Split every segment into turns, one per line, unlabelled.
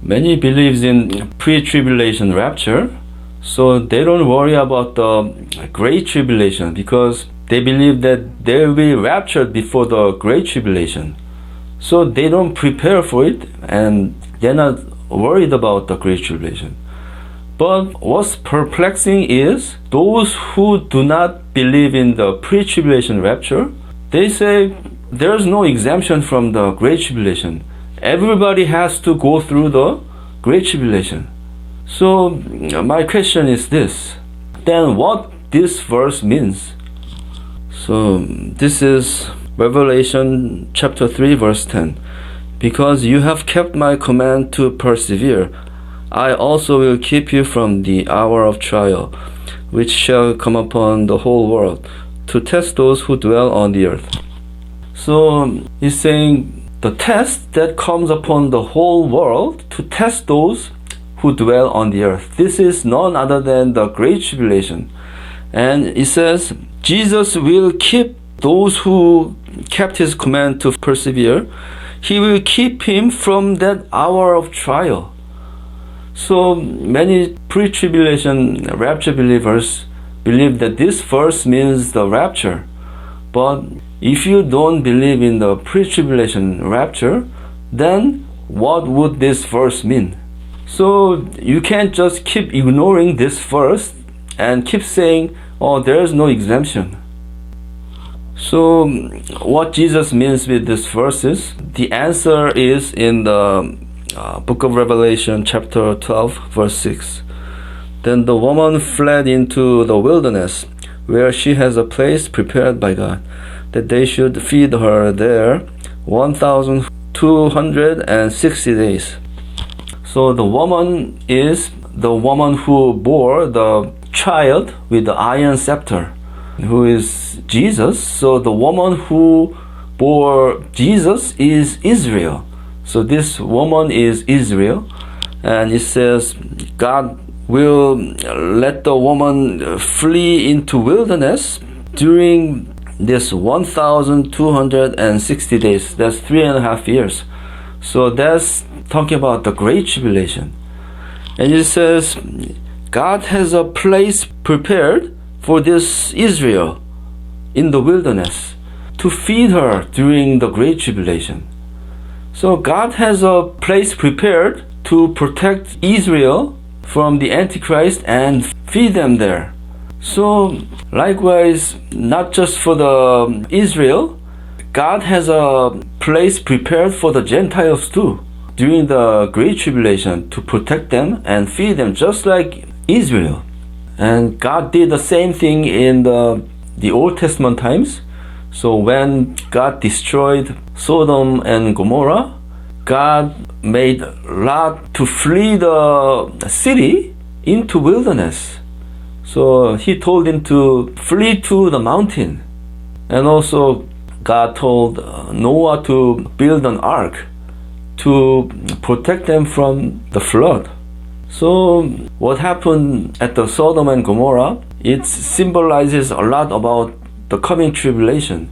many believes in pre-tribulation rapture, so they don't worry about the Great Tribulation because they believe that they will be raptured before the Great Tribulation. So they don't prepare for it and they're not worried about the Great Tribulation. But what's perplexing is those who do not believe in the pre-tribulation rapture, they say there's no exemption from the Great Tribulation. Everybody has to go through the Great Tribulation. So my question is this, then what this verse means? So this is Revelation chapter 3 verse 10. Because you have kept my command to persevere, I also will keep you from the hour of trial, which shall come upon the whole world, to test those who dwell on the earth. So he's saying the test that comes upon the whole world to test those who dwell on the earth. This is none other than the Great Tribulation. And it says, Jesus will keep those who kept his command to persevere. He will keep him from that hour of trial. So many pre-tribulation rapture believers believe that this verse means the rapture. But if you don't believe in the pre-tribulation rapture, then what would this verse mean? So you can't just keep ignoring this verse and keep saying, oh, there is no exemption. So what Jesus means with this verse is, the answer is in the book of Revelation chapter 12 verse 6. Then the woman fled into the wilderness, where she has a place prepared by God, that they should feed her there 1,260 days. So the woman is the woman who bore the child with the iron scepter, who is Jesus. So the woman who bore Jesus is Israel. So this woman is Israel. And it says God will let the woman flee into wilderness during this 1,260 days. That's 3.5 years. So that's talking about the Great Tribulation. And it says God has a place prepared for this Israel in the wilderness to feed her during the Great Tribulation. So God has a place prepared to protect Israel from the Antichrist and feed them there. So likewise, not just for the Israel, God has a place prepared for the Gentiles too during the Great Tribulation to protect them and feed them just like Israel. And God did the same thing in the Old Testament times. So when God destroyed Sodom and Gomorrah, God made Lot to flee the city into wilderness. So he told him to flee to the mountain. And also God told Noah to build an ark to protect them from the flood. So what happened at the Sodom and Gomorrah, it symbolizes a lot about the coming tribulation,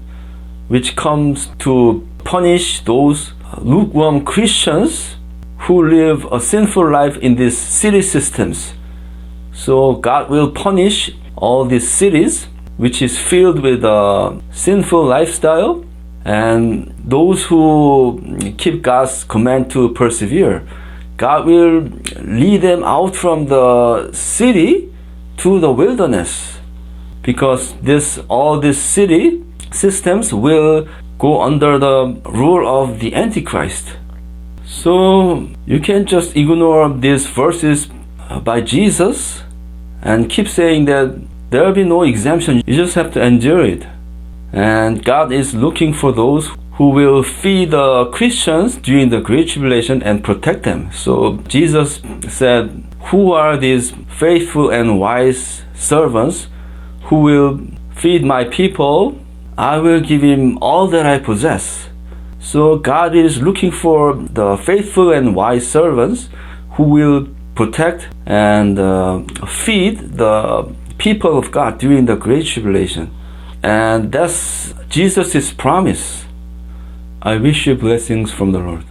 which comes to punish those lukewarm Christians who live a sinful life in these city systems. So God will punish all these cities which is filled with a sinful lifestyle, and those who keep God's command to persevere, God will lead them out from the city to the wilderness, because all these city systems will go under the rule of the Antichrist. So you can't just ignore these verses by Jesus and keep saying that there will be no exemption. You just have to endure it. And God is looking for those who will feed the Christians during the Great Tribulation and protect them. So Jesus said, who are these faithful and wise servants who will feed my people? I will give him all that I possess. So God is looking for the faithful and wise servants who will protect and feed the people of God during the Great Tribulation. And that's Jesus' promise. I wish you blessings from the Lord.